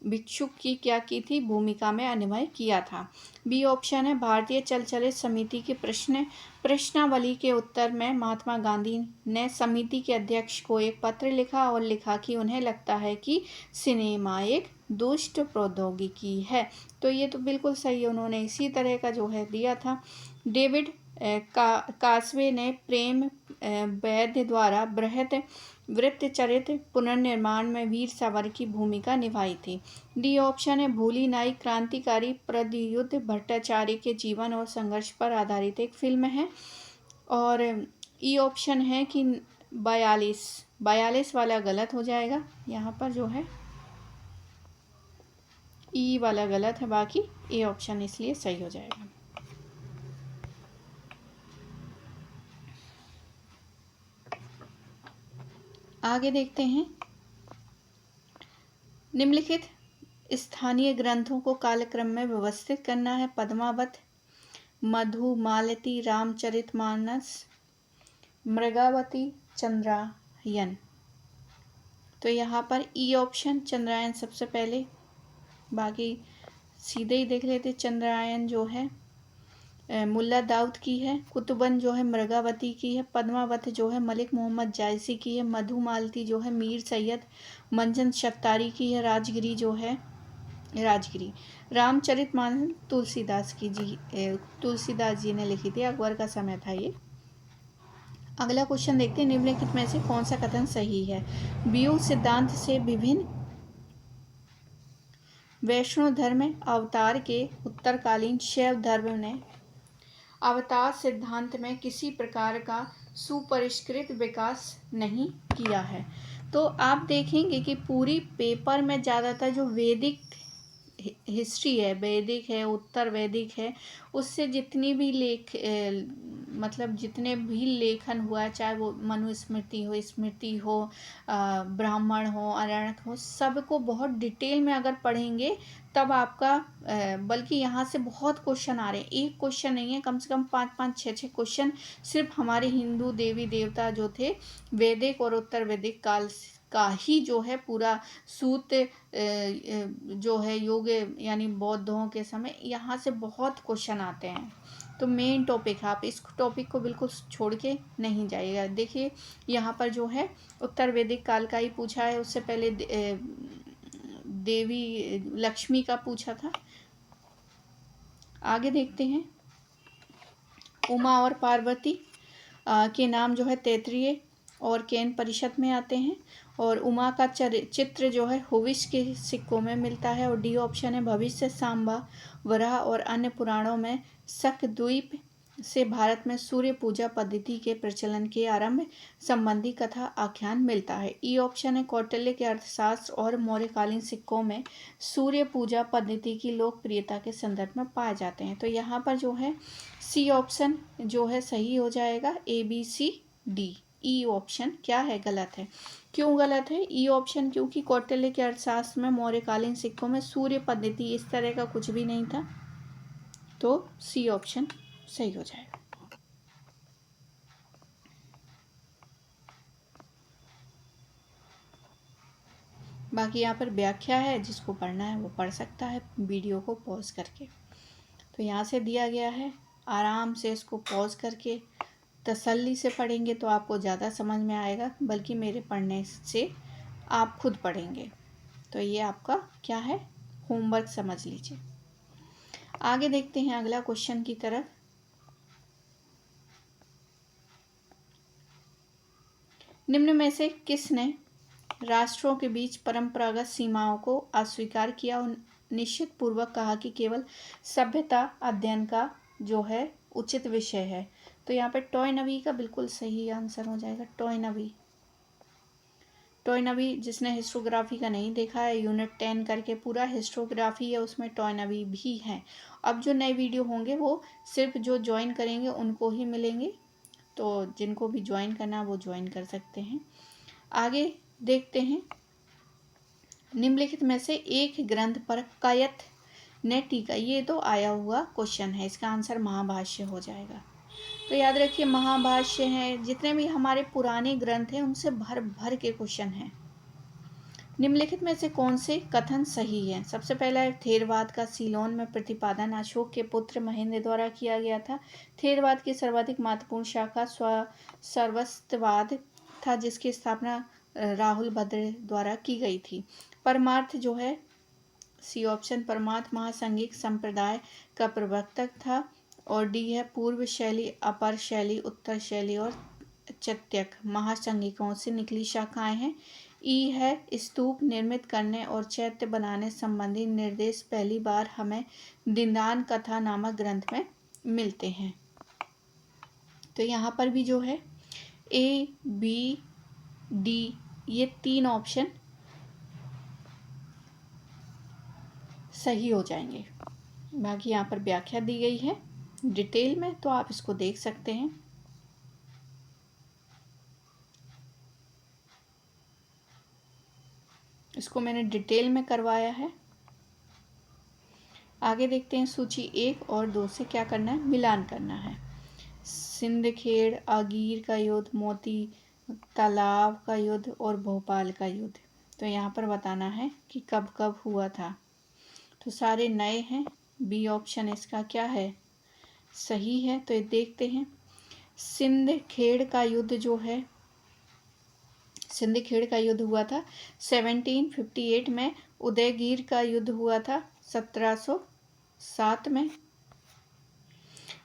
भिक्षुक की क्या की थी, भूमिका में अभिनय किया था। बी ऑप्शन है, भारतीय चलचित्र समिति की प्रश्नावली के उत्तर में महात्मा गांधी ने समिति के अध्यक्ष को एक पत्र लिखा और लिखा कि उन्हें लगता है कि सिनेमा एक दुष्ट प्रौद्योगिकी है। तो ये तो बिल्कुल सही है, उन्होंने इसी तरह का जो है दिया था। डेविड कास्वे ने प्रेम वैद्य द्वारा बृहत वृत्तचरित्र पुनर्निर्माण में वीर सावरकर की भूमिका निभाई थी। डी ऑप्शन है, भूली नाई क्रांतिकारी प्रद्युत भट्टाचार्य के जीवन और संघर्ष पर आधारित एक फिल्म है। और ई ऑप्शन है कि 42 वाला गलत हो जाएगा, यहाँ पर जो है ई वाला गलत है, बाकी ए ऑप्शन इसलिए सही हो जाएगा। आगे देखते हैं, निम्नलिखित स्थानीय ग्रंथों को कालक्रम में व्यवस्थित करना है। पद्मावत, मधुमालती, रामचरितमानस, मृगावती, चंद्रायन। तो यहाँ पर ई ऑप्शन चंद्रायन सबसे पहले, बाकी सीधे ही देख लेते। चंद्रायन जो है मुल्ला दाऊद की है, कुतुबन जो है मृगावती की है, पद्मावत जो है मलिक मोहम्मद जायसी की है, मधुमालती जो है मीर सैयद मंजन शत्तारी की है, राजगिरी जो है राजगिरी, रामचरितमानस तुलसीदास जी ने लिखी थी, अकबर का समय था ये। अगला क्वेश्चन देखते हैं, निम्नलिखित में से कौन सा कथन सही है। व्यूह सिद्धांत से विभिन्न वैष्णव धर्म अवतार के उत्तरकालीन शैव धर्म ने अवतार सिद्धांत में किसी प्रकार का सुपरिष्कृत विकास नहीं किया है। तो आप देखेंगे कि पूरी पेपर में ज़्यादातर जो वैदिक हिस्ट्री है, वैदिक है, उत्तर वैदिक है, उससे जितनी भी मतलब जितने भी लेखन हुआ, चाहे वो मनुस्मृति हो, ब्राह्मण हो, आरण्यक हो, सबको बहुत डिटेल में अगर पढ़ेंगे तब आपका बल्कि यहाँ से बहुत क्वेश्चन आ रहे हैं, एक क्वेश्चन नहीं है, कम से कम 5-5, 6-6 क्वेश्चन सिर्फ हमारे हिंदू देवी देवता जो थे वैदिक और उत्तर वैदिक काल का ही जो है पूरा सूत जो है योग यानी बौद्धों के समय, यहाँ से बहुत क्वेश्चन आते हैं। तो मेन टॉपिक है, आप इस टॉपिक को बिल्कुल छोड़ के नहीं जाइएगा। देखिए यहाँ पर जो है उत्तर वैदिक काल का ही पूछा है, उससे पहले देवी लक्ष्मी का पूछा था। आगे देखते हैं, उमा और पार्वती के नाम जो है तैत्तिरीय और केन परिषद में आते हैं, और उमा का चित्र जो है हुविश के सिक्कों में मिलता है। और डी ऑप्शन है, भविष्य, सांबा, वराह और अन्य पुराणों में शक्द्वीप से भारत में सूर्य पूजा पद्धति के प्रचलन के आरंभ संबंधी कथा आख्यान मिलता है। ई ऑप्शन है, कौटिल्य के अर्थशास्त्र और मौर्यकालीन सिक्कों में सूर्य पूजा पद्धति की लोकप्रियता के संदर्भ में पाए जाते हैं। तो यहाँ पर जो है सी ऑप्शन जो है सही हो जाएगा, ABCD। ई ऑप्शन क्या है, गलत है। क्यों गलत है ई ऑप्शन, क्योंकि कौटिल्य के अर्थशास्त्र में मौर्यकालीन सिक्कों में सूर्य पद्धति इस तरह का कुछ भी नहीं था। तो सी ऑप्शन सही हो जाएगा। बाकी यहाँ पर व्याख्या है, जिसको पढ़ना है वो पढ़ सकता है वीडियो को पॉज करके। तो यहाँ से दिया गया है, आराम से इसको पॉज करके तसल्ली से पढ़ेंगे तो आपको ज़्यादा समझ में आएगा, बल्कि मेरे पढ़ने से आप खुद पढ़ेंगे। तो ये आपका क्या है, होमवर्क समझ लीजिए। आगे देखते हैं अगला क्वेश्चन की तरफ। निम्न में से किसने राष्ट्रों के बीच परंपरागत सीमाओं को अस्वीकार किया और निश्चित पूर्वक कहा कि केवल सभ्यता अध्ययन का जो है उचित विषय है। तो यहाँ पे टॉयनबी का बिल्कुल सही आंसर हो जाएगा, टॉयनबी। जिसने हिस्टोग्राफी का नहीं देखा है, यूनिट 10 करके पूरा हिस्टोग्राफी है, उसमें टॉयनबी भी है। अब जो नए वीडियो होंगे वो सिर्फ जो ज्वाइन करेंगे उनको ही मिलेंगे, तो जिनको भी ज्वाइन करना वो ज्वाइन कर सकते हैं। आगे देखते हैं, निम्नलिखित में से एक ग्रंथ पर कयथ ने टीका, ये तो आया हुआ क्वेश्चन है, इसका आंसर महाभाष्य हो जाएगा। तो याद रखिए महाभाष्य है, जितने भी हमारे पुराने ग्रंथ हैं उनसे भर भर के क्वेश्चन हैं। निम्नलिखित में से कौन से कथन सही है? सबसे पहला है थेरवाद का सीलोन में प्रतिपादन अशोक के पुत्र महेंद्र द्वारा किया गया था। थेरवाद की सर्वाधिक महत्वपूर्ण शाखा सर्वस्ववाद था, जिसकी स्थापना राहुल भद्र द्वारा की गई थी। परमार्थ जो है सी ऑप्शन, परमार्थ महासंघिक संप्रदाय का प्रवर्तक था। और डी है पूर्व शैली, अपर शैली, उत्तर शैली और चत्यक महासंघिकों से निकली शाखाएं हैं। ई है स्तूप निर्मित करने और चैत्य बनाने संबंधी निर्देश पहली बार हमें दीनदान कथा नामक ग्रंथ में मिलते हैं। तो यहाँ पर भी जो है ए बी डी ये तीन ऑप्शन सही हो जाएंगे। बाकी यहाँ पर व्याख्या दी गई है डिटेल में, तो आप इसको देख सकते हैं। इसको मैंने डिटेल में करवाया है। आगे देखते हैं सूची 1 और 2 से क्या करना है, मिलान करना है। सिंदखेड़, आगीर का युद्ध, मोती तालाब का युद्ध और भोपाल का युद्ध। तो यहाँ पर बताना है कि कब कब हुआ था। तो सारे नए हैं, बी ऑप्शन इसका क्या है, सही है। तो ये देखते हैं, सिंदखेड़ का युद्ध जो है, सिंदखेड़ का युद्ध हुआ था 1758 में। उदयगीर का युद्ध हुआ था 1707 में।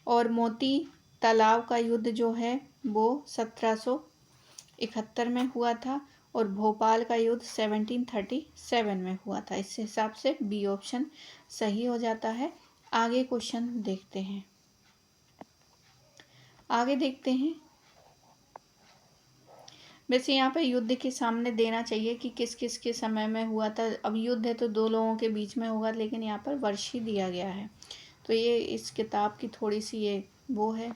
और मोती तालाब का युद्ध जो है वो 1771 में हुआ था। और भोपाल का युद्ध 1737 में हुआ था। इस हिसाब से बी ऑप्शन सही हो जाता है। आगे क्वेश्चन देखते हैं। आगे देखते हैं, वैसे यहाँ पे युद्ध के सामने देना चाहिए कि किस किस के समय में हुआ था। अब युद्ध है तो दो लोगों के बीच में होगा, लेकिन यहाँ पर वर्ष ही दिया गया है। तो ये इस किताब की थोड़ी सी ये वो है।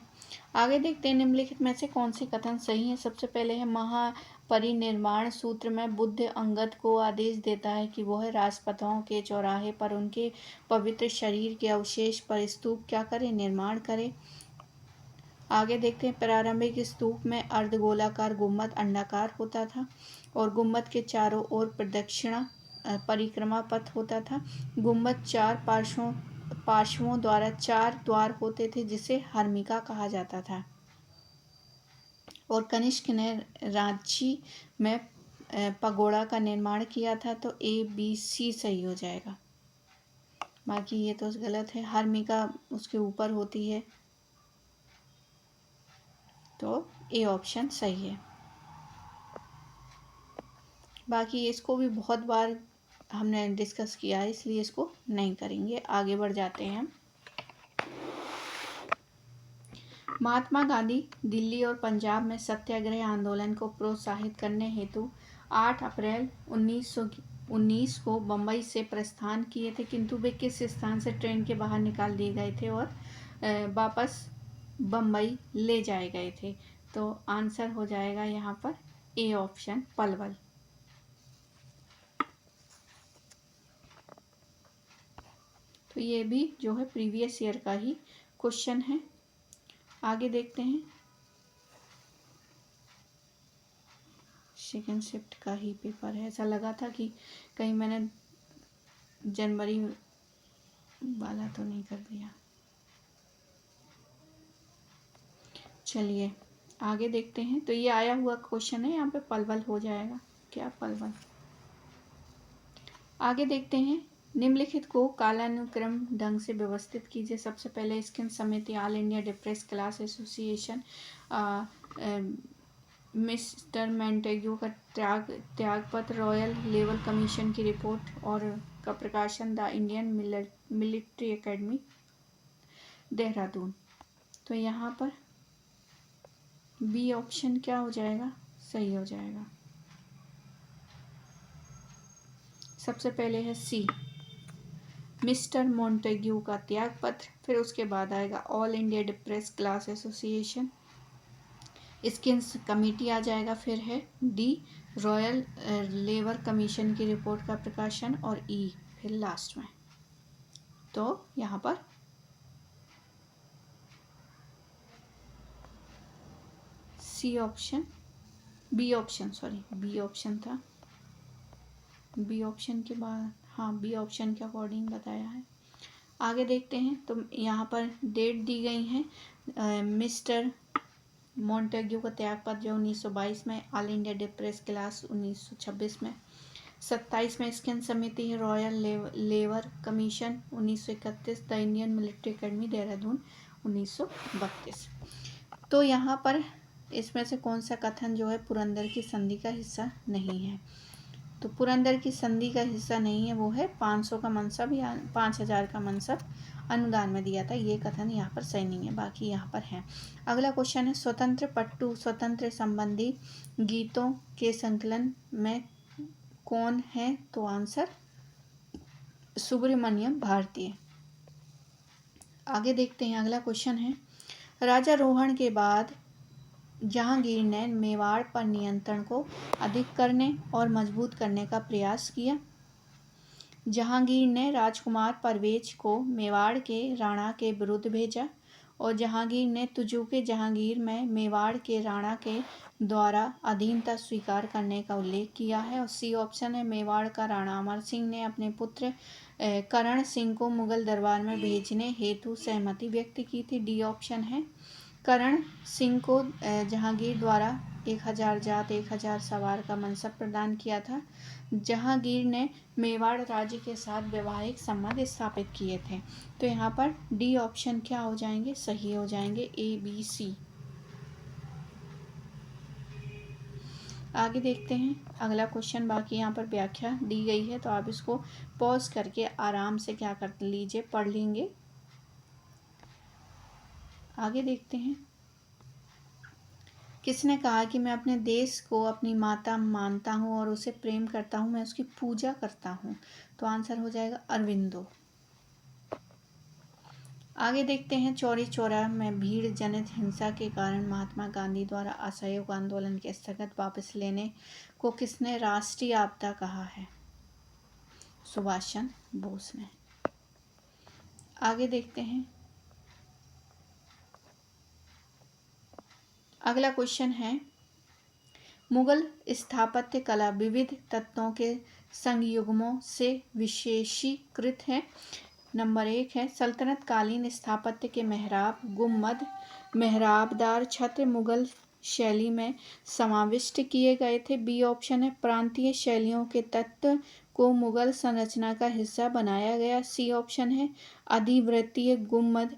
आगे देखते हैं, निम्नलिखित में से कौन से कथन सही है। सबसे पहले है महापरिनिर्वाण सूत्र में बुद्ध अंगद को आदेश देता है कि वह राजपथों के चौराहे पर उनके पवित्र शरीर के अवशेष पर स्तूप क्या करे, निर्माण करे। आगे देखते हैं, प्रारंभिक स्तूप में अर्धगोलाकार गुम्बद अंडाकार होता था और गुम्बद के चारों ओर प्रदक्षिणा परिक्रमा पथ होता था। गुम्बद 4 पार्श्वों द्वारा 4 द्वार होते थे, जिसे हर्मिका कहा जाता था। और कनिष्क ने रांची में पगोड़ा का निर्माण किया था। तो ए बी सी सही हो जाएगा। बाकी ये तो गलत है, हर्मिका उसके ऊपर होती है। तो ए ऑप्शन सही है। बाकी इसको भी बहुत बार हमने डिस्कस किया है, इसलिए इसको नहीं करेंगे। आगे बढ़ जाते हैं। महात्मा गांधी दिल्ली और पंजाब में सत्याग्रह आंदोलन को प्रोत्साहित करने हेतु 8 अप्रैल 1919 को बम्बई से प्रस्थान किए थे, किंतु वे किस स्थान से ट्रेन के बाहर निकाल दिए गए थे और वापस बम्बई ले जाए गए थे। तो आंसर हो जाएगा यहाँ पर ए ऑप्शन, पलवल। तो ये भी जो है प्रीवियस ईयर का ही क्वेश्चन है। आगे देखते हैं, सेकेंड शिफ्ट का ही पेपर है। ऐसा लगा था कि कहीं मैंने जनवरी वाला तो नहीं कर दिया। चलिए आगे देखते हैं। तो ये आया हुआ क्वेश्चन है, यहाँ पे पलवल हो जाएगा। क्या पलवल। आगे देखते हैं, निम्नलिखित को कालानुक्रम ढंग से व्यवस्थित कीजिए। सबसे पहले स्किन समिति, all India depressed class association, mister Montagu का त्यागपत्र, रॉयल लेवल कमीशन की रिपोर्ट और का प्रकाशन the Indian military academy Dehradun. तो यहाँ पर बी ऑप्शन क्या हो जाएगा, सही हो जाएगा। सबसे पहले है सी, मिस्टर मोंटेग्यू का त्यागपत्र, फिर उसके बाद आएगा all India depressed class association, Skeen's committee आ जाएगा। फिर है डी, रॉयल लेबर कमीशन की रिपोर्ट का प्रकाशन, और ई फिर लास्ट में। तो यहाँ पर C option, B option, sorry B option था, बी ऑप्शन के बाद, हाँ बी ऑप्शन के अकॉर्डिंग बताया है। आगे देखते हैं। तो यहाँ पर डेट दी गई है। मिस्टर मोंटेग्यू का त्यागपत्र 1922 में, all India day press class 1926 में, 27 में स्किन समिति है, royal labour commission 1931, the Indian military academy Dehradun 1932। तो यहाँ पर इसमें से कौन सा कथन जो है पुरंदर की संधि का हिस्सा नहीं है? तो पुरंदर की संधि का हिस्सा नहीं है वो है 500 का मनसब या 5000 का मनसब अनुदान में दिया था, ये कथन यहाँ पर सही नहीं है, बाकी यहाँ पर है। अगला क्वेश्चन है स्वतंत्र पट्टू स्वतंत्र संबंधी गीतों के संकलन में कौन है? तो आंसर सुब्रमण्यम भारती। आगे देखते हैं। अगला क्वेश्चन है राजा रोहन के बाद जहांगीर ने मेवाड़ पर नियंत्रण को अधिक करने और मजबूत करने का प्रयास किया। जहांगीर ने राजकुमार परवेज को मेवाड़ के राणा के विरुद्ध भेजा, और जहांगीर ने तुजुके जहांगीर में मेवाड़ के राणा के द्वारा अधीनता स्वीकार करने का उल्लेख किया है। और सी ऑप्शन है मेवाड़ का राणा अमर सिंह ने अपने पुत्र करण सिंह को मुगल दरबार में भेजने हेतु सहमति व्यक्त की थी। डी ऑप्शन है करण सिंह को जहांगीर द्वारा 1000 जात 1000 सवार का मनसब प्रदान किया था। जहांगीर ने मेवाड़ राज्य के साथ वैवाहिक संबंध स्थापित किए थे। तो यहाँ पर डी ऑप्शन क्या हो जाएंगे? सही हो जाएंगे, ए बी सी। आगे देखते हैं। अगला क्वेश्चन बाकी यहाँ पर व्याख्या दी गई है, तो आप इसको पॉज करके आराम से क्या कर लीजिए, पढ़ लेंगे। आगे देखते हैं। किसने कहा कि मैं अपने देश को अपनी माता मानता हूँ और उसे प्रेम करता हूँ, मैं उसकी पूजा करता हूँ? तो आंसर हो जाएगा अरविंदो। आगे देखते हैं। चौरी चौरा में भीड़ जनित हिंसा के कारण महात्मा गांधी द्वारा असहयोग आंदोलन के स्थगित वापस लेने को किसने राष्ट्रीय आपदा कहा है? सुभाष चंद्र बोस ने। आगे देखते हैं। अगला क्वेश्चन है मुगल स्थापत्य कला विविध तत्वों के संयुग्मों से विशेषीकृत है। नंबर 1 है सल्तनत कालीन स्थापत्य के मेहराब, गुम्बद, मेहराबदार छत्र मुगल शैली में समाविष्ट किए गए थे। बी ऑप्शन है प्रांतीय शैलियों के तत्व को मुगल संरचना का हिस्सा बनाया गया। सी ऑप्शन है अधिवृत्तीय गुम्बद,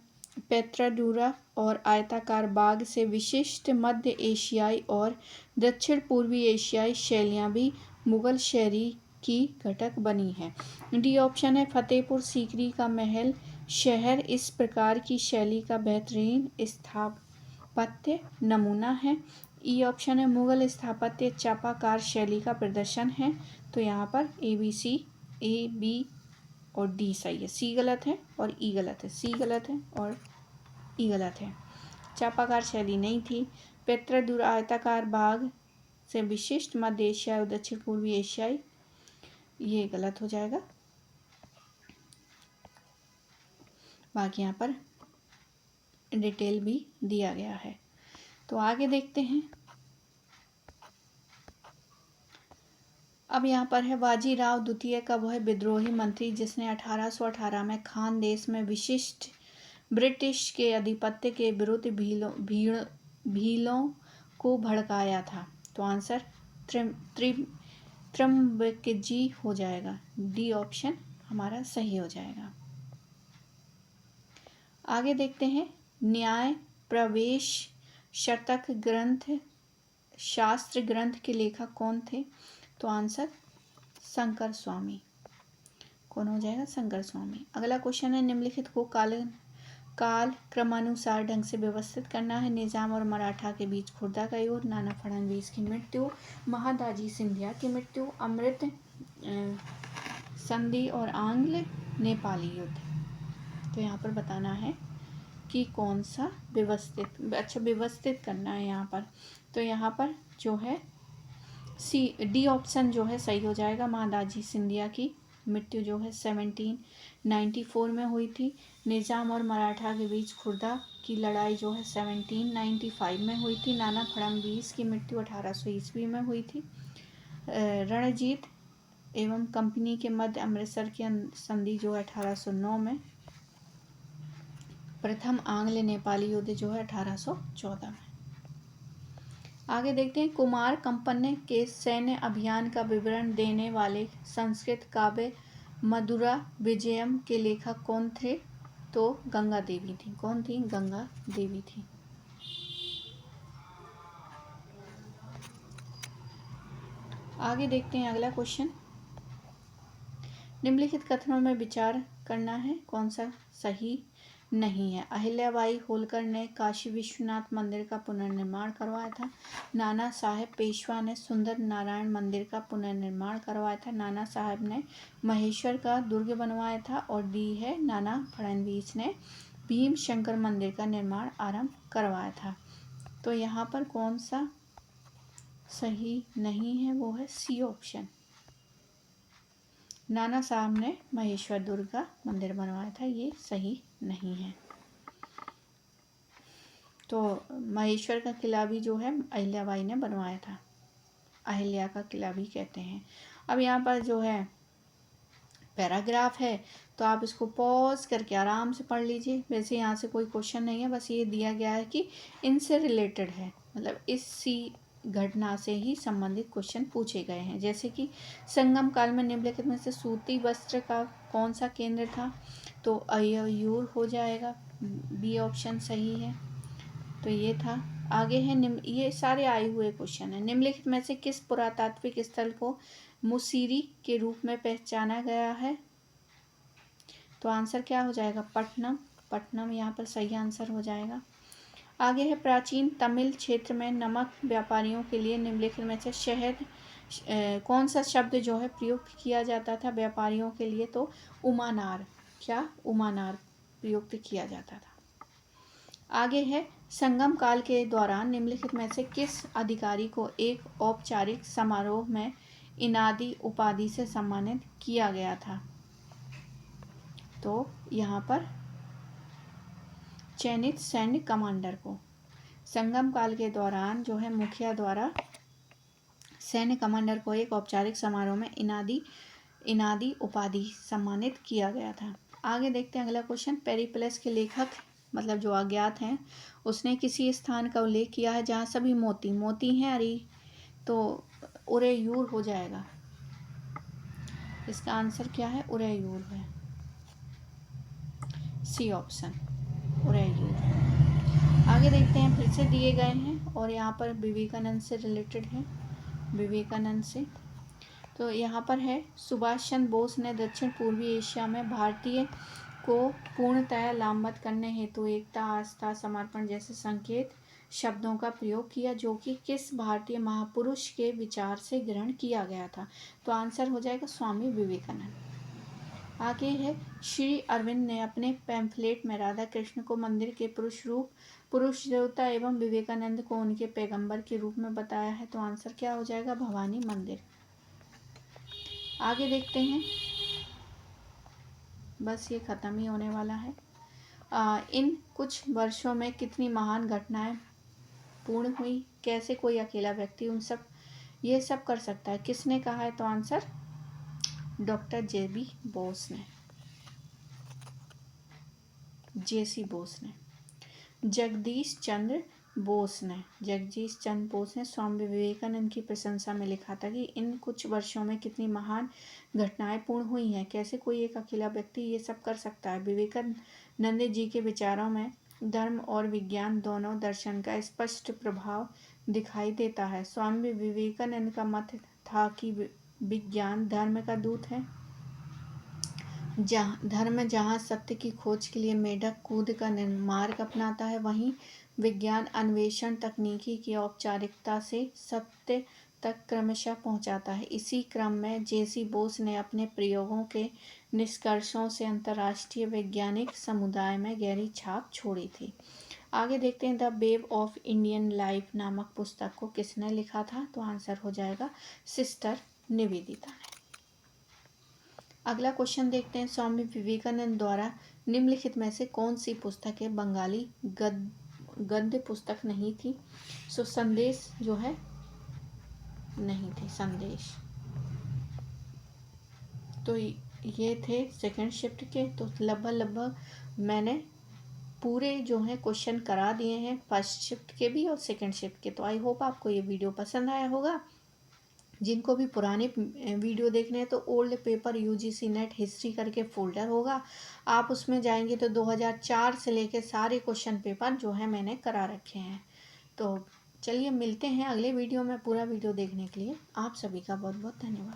पेट्राडूरा और आयताकार बाग से विशिष्ट मध्य एशियाई और दक्षिण पूर्वी एशियाई शैलियाँ भी मुगल शैली की घटक बनी है। डी ऑप्शन है फतेहपुर सीकरी का महल शहर इस प्रकार की शैली का बेहतरीन स्थापत्य नमूना है। ई ऑप्शन है मुगल स्थापत्य चापाकार शैली का प्रदर्शन है। तो यहाँ पर ए बी और डी सही है, सी गलत है और ई गलत है, सी गलत है और ई गलत है। चापाकार शैली नहीं थी। पेट्राडूर आयताकार बाग से विशिष्ट मध्य एशियाई और दक्षिण पूर्वी एशियाई, ये गलत हो जाएगा। बाकी यहाँ पर डिटेल भी दिया गया है। तो आगे देखते हैं। अब यहाँ पर है बाजीराव द्वितीय का वह विद्रोही मंत्री जिसने 1818 में खान देश में विशिष्ट ब्रिटिश के आधिपत्य के विरुद्ध भीलों को भड़काया था। तो आंसर त्र्यंबकजी हो जाएगा। डी ऑप्शन हमारा सही हो जाएगा। आगे देखते हैं। न्याय प्रवेश शतक ग्रंथ शास्त्र ग्रंथ के लेखक कौन थे? तो आंसर शंकर स्वामी। कौन हो जाएगा? शंकर स्वामी। अगला क्वेश्चन है निम्नलिखित को काल क्रमानुसार ढंग से व्यवस्थित करना है। निजाम और मराठा के बीच खुर्दा का युद्ध, नाना फडणवीस की मृत्यु, महादाजी सिंधिया की मृत्यु, अमृत संधि और आंग्ल नेपाली युद्ध। तो यहाँ पर बताना है कि कौन सा व्यवस्थित, अच्छा व्यवस्थित करना है यहाँ पर। तो यहाँ पर जो है डी ऑप्शन जो है सही हो जाएगा। महादाजी सिंधिया की मृत्यु जो है 1794 में हुई थी। निजाम और मराठा के बीच खुर्दा की लड़ाई जो है 1795 में हुई थी। नाना फडणवीस की मृत्यु 1800 ईस्वी में हुई थी। रणजीत एवं कंपनी के मध्य अमृतसर की संधि जो है 1809 में। प्रथम आंग्ल नेपाली युद्ध जो है 1814 में। आगे देखते हैं, कुमार कंपन्य के सैन्य अभियान का विवरण देने वाले संस्कृत काव्य मधुरा विजयम के लेखक कौन थे? तो गंगा देवी थी। कौन थी? गंगा देवी थी। आगे देखते हैं अगला क्वेश्चन। निम्नलिखित कथनों में विचार करना है, कौन सा सही नहीं है। अहिल्याबाई होलकर ने काशी विश्वनाथ मंदिर का पुनर्निर्माण करवाया था। नाना साहेब पेशवा ने सुंदर नारायण मंदिर का पुनर्निर्माण करवाया था। नाना साहेब ने महेश्वर का दुर्ग बनवाया था। और डी है, नाना फडणवीस ने भीम शंकर मंदिर का निर्माण आरंभ करवाया था। तो यहाँ पर कौन सा सही नहीं है, वो है सी ऑप्शन। नाना साहब ने महेश्वर दुर्ग का मंदिर बनवाया था, ये सही नहीं है। तो महेश्वर का किला भी जो है अहिल्याबाई ने बनवाया था। अहिल्या का किला भी कहते हैं। अब यहाँ पर जो है पैराग्राफ है, तो आप इसको पॉज करके आराम से पढ़ लीजिए। वैसे यहाँ से कोई क्वेश्चन नहीं है, बस ये दिया गया है कि इनसे रिलेटेड है, मतलब इसी घटना से ही संबंधित क्वेश्चन पूछे गए हैं। जैसे कि संगम काल में निम्नलिखित में से सूती वस्त्र का कौन सा केंद्र था? तो अय्यूर हो जाएगा, बी ऑप्शन सही है। तो ये था। आगे है ये सारे आए हुए क्वेश्चन है। निम्नलिखित में से किस पुरातात्विक स्थल को मुसीरी के रूप में पहचाना गया है? तो आंसर क्या हो जाएगा? पटनम। पटनम यहाँ पर सही आंसर हो जाएगा। आगे है, प्राचीन तमिल क्षेत्र में नमक व्यापारियों के लिए निम्नलिखित में से शहद कौन सा शब्द जो है प्रयुक्त किया जाता था व्यापारियों के लिए? तो उमानार। क्या? उमानार प्रयुक्त किया जाता था। आगे है, संगम काल के दौरान निम्नलिखित में से किस अधिकारी को एक औपचारिक समारोह में इनादी उपाधि से सम्मानित किया गया था? तो यहाँ पर चयनित सैन्य कमांडर को। संगम काल के दौरान जो है मुखिया द्वारा सैन्य कमांडर को एक औपचारिक समारोह में इनादी उपाधि सम्मानित किया गया था। आगे देखते हैं अगला क्वेश्चन। पेरिप्लस के लेखक मतलब जो अज्ञात हैं, उसने किसी स्थान का उल्लेख किया है जहाँ सभी मोती हैं। अरे तो उरेयूर हो जाएगा। इसका आंसर क्या है? उरेयूर है, सी ऑप्शन उरेयूर। आगे देखते हैं, फिर से दिए गए हैं और यहाँ पर विवेकानंद से रिलेटेड है। विवेकानंद से तो यहाँ पर है, सुभाष चंद्र बोस ने दक्षिण पूर्वी एशिया में भारतीय को पूर्णतः लामबंद करने हेतु एकता, आस्था, समर्पण जैसे संकेत शब्दों का प्रयोग किया, जो कि किस भारतीय महापुरुष के विचार से ग्रहण किया गया था? तो आंसर हो जाएगा स्वामी विवेकानंद। आगे है, श्री अरविंद ने अपने पैम्फलेट में राधा कृष्ण को मंदिर के पुरुष देवता एवं विवेकानंद को उनके पैगंबर के रूप में बताया है। तो आंसर क्या हो जाएगा? भवानी मंदिर। आगे देखते हैं, बस ये खत्म ही होने वाला है। इन कुछ वर्षों में कितनी महान घटनाएं पूर्ण हुई? कैसे कोई अकेला व्यक्ति ये सब कर सकता है? किसने कहा है? तो आंसर डॉक्टर जेसी बोस ने। जगदीश चंद्र बोस ने स्वामी विवेकानंद की प्रशंसा में लिखा था कि इन कुछ वर्षों में कितनी महान घटनाएं पूर्ण हुई हैं, कैसे कोई एक अकेला व्यक्ति ये सब कर सकता है? विवेकानंद जी के विचारों में धर्म और विज्ञान दोनों दर्शन का स्पष्ट प्रभाव दिखाई देता है। स्वामी विवेकानंद का मत था कि विज्ञान धर्म का दूत है। जहाँ सत्य की खोज के लिए मेढक कूद का मार्ग अपनाता है, वहीं विज्ञान अन्वेषण तकनीकी की औपचारिकता से सत्य तक क्रमशः पहुँचाता है। इसी क्रम में जेसी बोस ने अपने प्रयोगों के निष्कर्षों से अंतर्राष्ट्रीय वैज्ञानिक समुदाय में गहरी छाप छोड़ी थी। आगे देखते हैं, the wave of Indian life नामक पुस्तक को किसने लिखा था? तो आंसर हो जाएगा सिस्टर निवेदिता ने। अगला क्वेश्चन देखते हैं, स्वामी विवेकानंद द्वारा निम्नलिखित में से कौन सी पुस्तक है बंगाली गद्य पुस्तक नहीं थी? सो संदेश जो है नहीं थी, संदेश। तो ये थे सेकंड शिफ्ट के। तो लगभग मैंने पूरे जो है क्वेश्चन करा दिए हैं, फर्स्ट शिफ्ट के भी और सेकंड शिफ्ट के। तो आई होप आपको ये वीडियो पसंद आया होगा। जिनको भी पुराने वीडियो देखने हैं तो old paper UGC net history करके फोल्डर होगा, आप उसमें जाएंगे तो 2004 से लेके सारे क्वेश्चन पेपर जो है मैंने करा रखे हैं। तो चलिए मिलते हैं अगले वीडियो में। पूरा वीडियो देखने के लिए आप सभी का बहुत बहुत धन्यवाद।